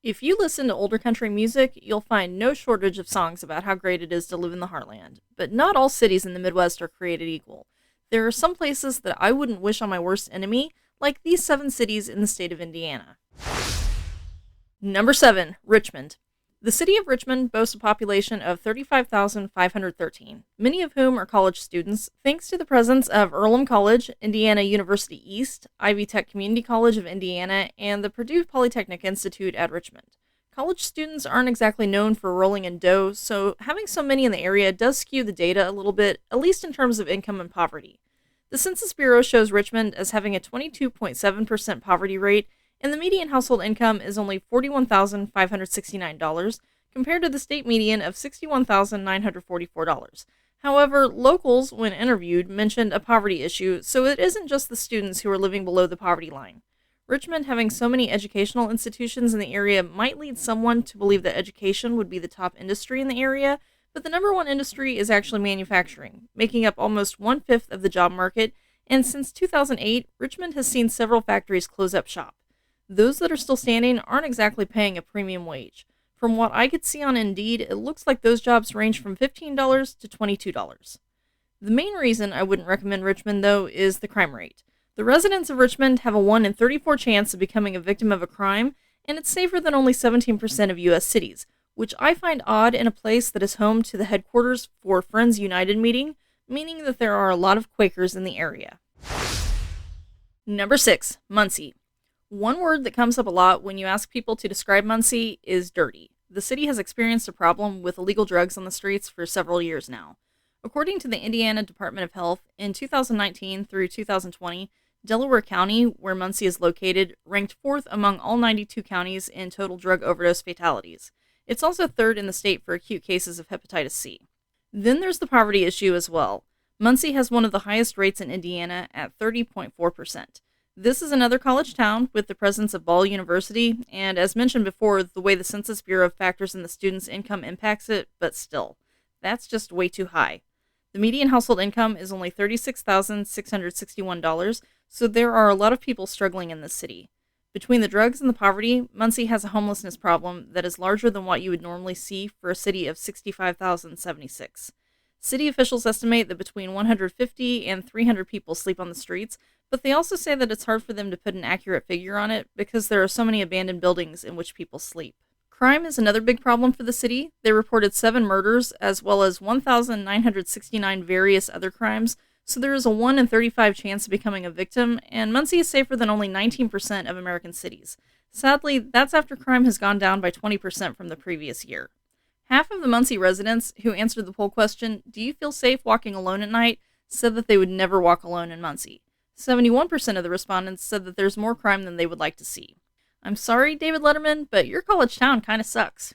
If you listen to older country music, you'll find no shortage of songs about how great it is to live in the heartland. But not all cities in the Midwest are created equal. There are some places that I wouldn't wish on my worst enemy, like these 7 cities in the state of Indiana. Number 7, Richmond. The city of Richmond boasts a population of 35,513, many of whom are college students, thanks to the presence of Earlham College, Indiana University East, Ivy Tech Community College of Indiana, and the Purdue Polytechnic Institute at Richmond. College students aren't exactly known for rolling in dough, so having so many in the area does skew the data a little bit, at least in terms of income and poverty. The Census Bureau shows Richmond as having a 22.7% poverty rate, and the median household income is only $41,569, compared to the state median of $61,944. However, locals, when interviewed, mentioned a poverty issue, so it isn't just the students who are living below the poverty line. Richmond having so many educational institutions in the area might lead someone to believe that education would be the top industry in the area, but the number one industry is actually manufacturing, making up almost 1/5 of the job market, and since 2008, Richmond has seen several factories close up shop. Those that are still standing aren't exactly paying a premium wage. From what I could see on Indeed, it looks like those jobs range from $15 to $22. The main reason I wouldn't recommend Richmond, though, is the crime rate. The residents of Richmond have a 1 in 34 chance of becoming a victim of a crime, and it's safer than only 17% of U.S. cities, which I find odd in a place that is home to the headquarters for Friends United meeting, meaning that there are a lot of Quakers in the area. Number 6, Muncie. One word that comes up a lot when you ask people to describe Muncie is dirty. The city has experienced a problem with illegal drugs on the streets for several years now. According to the Indiana Department of Health, in 2019 through 2020, Delaware County, where Muncie is located, ranked 4th among all 92 counties in total drug overdose fatalities. It's also 3rd in the state for acute cases of hepatitis C. Then there's the poverty issue as well. Muncie has one of the highest rates in Indiana at 30.4%. This is another college town with the presence of Ball University, and as mentioned before, the way the Census Bureau factors in the students' income impacts it, but still, that's just way too high. The median household income is only $36,661, so there are a lot of people struggling in this city. Between the drugs and the poverty, Muncie has a homelessness problem that is larger than what you would normally see for a city of 65,076. City officials estimate that between 150 and 300 people sleep on the streets, but they also say that it's hard for them to put an accurate figure on it because there are so many abandoned buildings in which people sleep. Crime is another big problem for the city. They reported 7 murders as well as 1,969 various other crimes, so there is a 1 in 35 chance of becoming a victim, and Muncie is safer than only 19% of American cities. Sadly, that's after crime has gone down by 20% from the previous year. Half of the Muncie residents who answered the poll question, "Do you feel safe walking alone at night?" said that they would never walk alone in Muncie. 71% of the respondents said that there's more crime than they would like to see. I'm sorry, David Letterman, but your college town kind of sucks.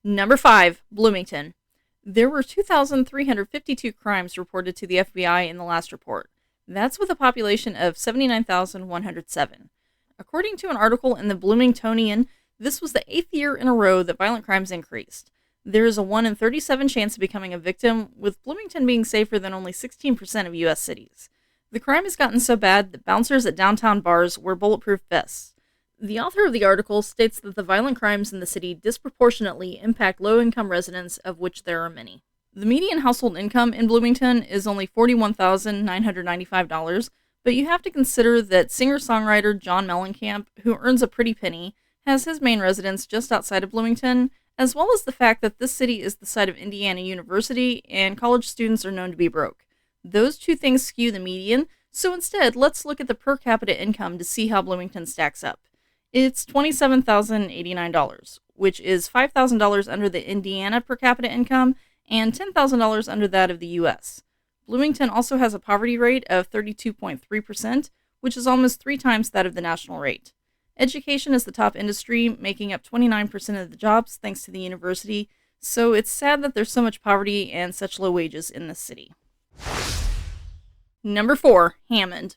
Number 5, Bloomington. There were 2,352 crimes reported to the FBI in the last report. That's with a population of 79,107. According to an article in the Bloomingtonian, this was the 8th year in a row that violent crimes increased. There is a 1 in 37 chance of becoming a victim, with Bloomington being safer than only 16% of U.S. cities. The crime has gotten so bad that bouncers at downtown bars wear bulletproof vests. The author of the article states that the violent crimes in the city disproportionately impact low-income residents, of which there are many. The median household income in Bloomington is only $41,995, but you have to consider that singer-songwriter John Mellencamp, who earns a pretty penny, has his main residence just outside of Bloomington, as well as the fact that this city is the site of Indiana University and college students are known to be broke. Those two things skew the median, so instead, let's look at the per capita income to see how Bloomington stacks up. It's $27,089, which is $5,000 under the Indiana per capita income and $10,000 under that of the U.S. Bloomington also has a poverty rate of 32.3%, which is almost 3 times that of the national rate. Education is the top industry, making up 29% of the jobs thanks to the university, so it's sad that there's so much poverty and such low wages in this city. Number 4, Hammond.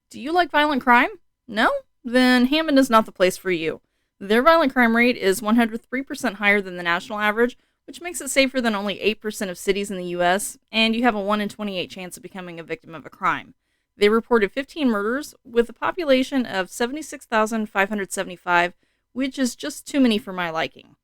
Do you like violent crime? No? Then Hammond is not the place for you. Their violent crime rate is 103% higher than the national average, which makes it safer than only 8% of cities in the U.S., and you have a 1 in 28 chance of becoming a victim of a crime. They reported 15 murders, with a population of 76,575, which is just too many for my liking.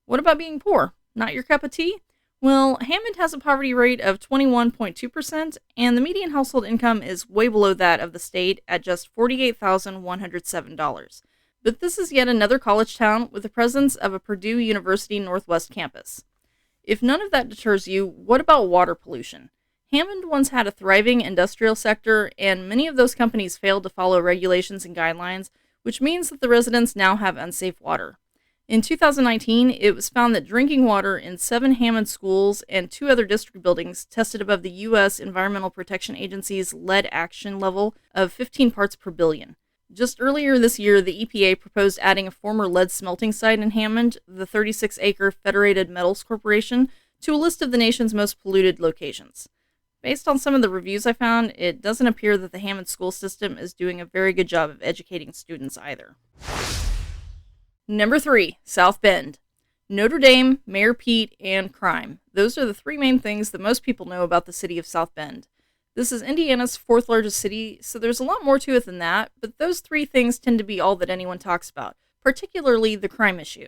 What about being poor? Not your cup of tea? Well, Hammond has a poverty rate of 21.2%, and the median household income is way below that of the state at just $48,107. But this is yet another college town with the presence of a Purdue University Northwest campus. If none of that deters you, what about water pollution? Hammond once had a thriving industrial sector, and many of those companies failed to follow regulations and guidelines, which means that the residents now have unsafe water. In 2019, it was found that drinking water in 7 Hammond schools and 2 other district buildings tested above the U.S. Environmental Protection Agency's lead action level of 15 parts per billion. Just earlier this year, the EPA proposed adding a former lead smelting site in Hammond, the 36-acre Federated Metals Corporation, to a list of the nation's most polluted locations. Based on some of the reviews I found, it doesn't appear that the Hammond school system is doing a very good job of educating students either. Number 3, South Bend. Notre Dame, Mayor Pete, and crime. Those are the 3 main things that most people know about the city of South Bend. This is Indiana's 4th largest city, so there's a lot more to it than that, but those 3 things tend to be all that anyone talks about, particularly the crime issue.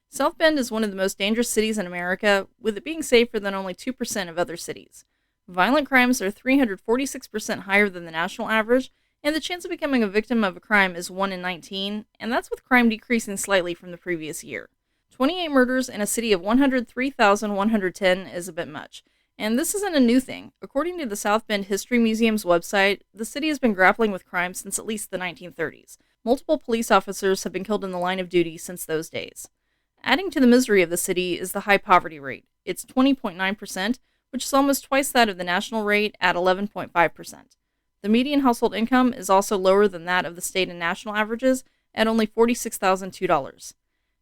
South Bend is one of the most dangerous cities in America, with it being safer than only 2% of other cities. Violent crimes are 346% higher than the national average, and the chance of becoming a victim of a crime is 1 in 19, and that's with crime decreasing slightly from the previous year. 28 murders in a city of 103,110 is a bit much, and this isn't a new thing. According to the South Bend History Museum's website, the city has been grappling with crime since at least the 1930s. Multiple police officers have been killed in the line of duty since those days. Adding to the misery of the city is the high poverty rate. It's 20.9%, which is almost twice that of the national rate at 11.5%. The median household income is also lower than that of the state and national averages at only $46,002.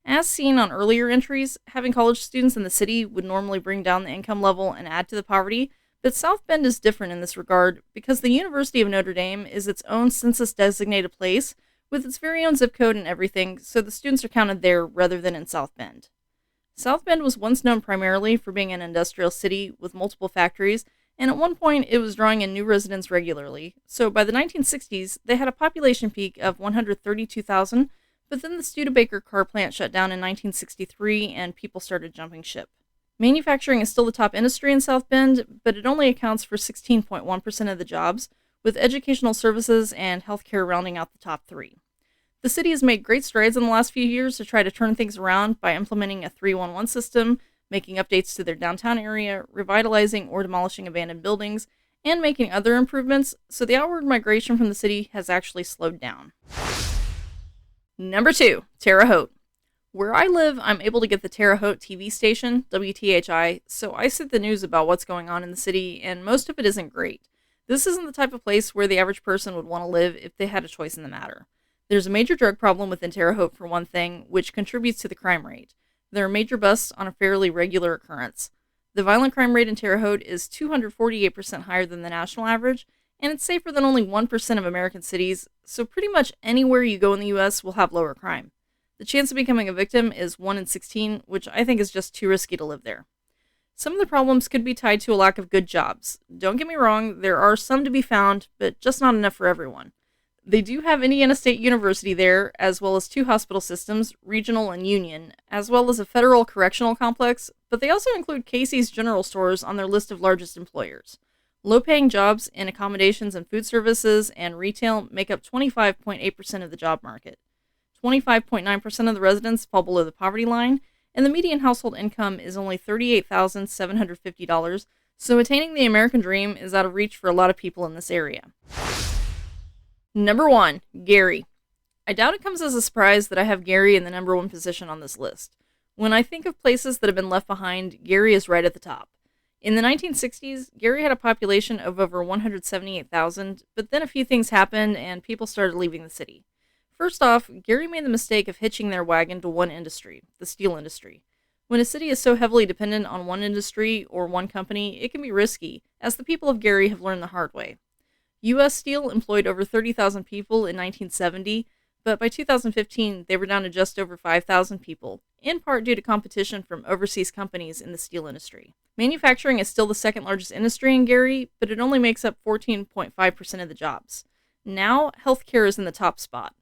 As seen on earlier entries, having college students in the city would normally bring down the income level and add to the poverty, but South Bend is different in this regard because the University of Notre Dame is its own census-designated place with its very own zip code and everything, so the students are counted there rather than in South Bend. South Bend was once known primarily for being an industrial city with multiple factories, and at one point it was drawing in new residents regularly, so by the 1960s they had a population peak of 132,000, but then the Studebaker car plant shut down in 1963 and people started jumping ship. Manufacturing is still the top industry in South Bend, but it only accounts for 16.1% of the jobs, with educational services and healthcare rounding out the top 3. The city has made great strides in the last few years to try to turn things around by implementing a 311 system, making updates to their downtown area, revitalizing or demolishing abandoned buildings, and making other improvements, so the outward migration from the city has actually slowed down. Number 2, Terre Haute. Where I live, I'm able to get the Terre Haute TV station, WTHI, so I see the news about what's going on in the city, and most of it isn't great. This isn't the type of place where the average person would want to live if they had a choice in the matter. There's a major drug problem within Terre Haute for one thing, which contributes to the crime rate. There are major busts on a fairly regular occurrence. The violent crime rate in Terre Haute is 248% higher than the national average, and it's safer than only 1% of American cities, so pretty much anywhere you go in the US will have lower crime. The chance of becoming a victim is 1 in 16, which I think is just too risky to live there. Some of the problems could be tied to a lack of good jobs. Don't get me wrong, there are some to be found, but just not enough for everyone. They do have Indiana State University there, as well as 2 hospital systems, Regional and Union, as well as a federal correctional complex, but they also include Casey's General Stores on their list of largest employers. Low-paying jobs in accommodations and food services and retail make up 25.8% of the job market. 25.9% of the residents fall below the poverty line, and the median household income is only $38,750, so attaining the American dream is out of reach for a lot of people in this area. Number 1, Gary. I doubt it comes as a surprise that I have Gary in the number 1 position on this list. When I think of places that have been left behind, Gary is right at the top. In the 1960s, Gary had a population of over 178,000, but then a few things happened and people started leaving the city. First off, Gary made the mistake of hitching their wagon to one industry, the steel industry. When a city is so heavily dependent on one industry or one company, it can be risky, as the people of Gary have learned the hard way. U.S. Steel employed over 30,000 people in 1970, but by 2015 they were down to just over 5,000 people, in part due to competition from overseas companies in the steel industry. Manufacturing is still the second largest industry in Gary, but it only makes up 14.5% of the jobs. Now, healthcare is in the top spot.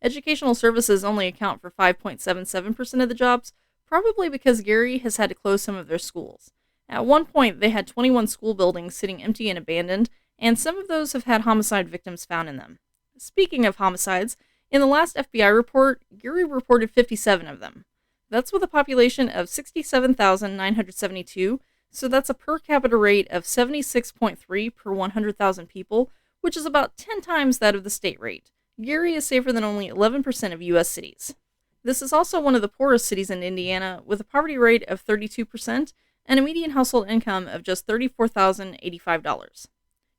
Educational services only account for 5.77% of the jobs, probably because Gary has had to close some of their schools. At one point, they had 21 school buildings sitting empty and abandoned, and some of those have had homicide victims found in them. Speaking of homicides, in the last FBI report, Gary reported 57 of them. That's with a population of 67,972, so that's a per capita rate of 76.3 per 100,000 people, which is about 10 times that of the state rate. Gary is safer than only 11% of U.S. cities. This is also one of the poorest cities in Indiana, with a poverty rate of 32% and a median household income of just $34,085.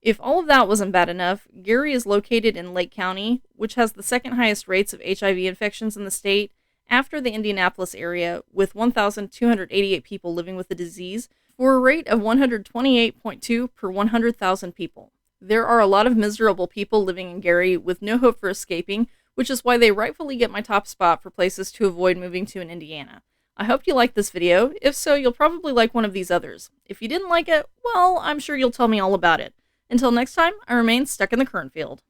If all of that wasn't bad enough, Gary is located in Lake County, which has the second highest rates of HIV infections in the state, after the Indianapolis area, with 1,288 people living with the disease, for a rate of 128.2 per 100,000 people. There are a lot of miserable people living in Gary with no hope for escaping, which is why they rightfully get my top spot for places to avoid moving to in Indiana. I hope you liked this video. If so, you'll probably like one of these others. If you didn't like it, well, I'm sure you'll tell me all about it. Until next time, I remain stuck in the cornfield.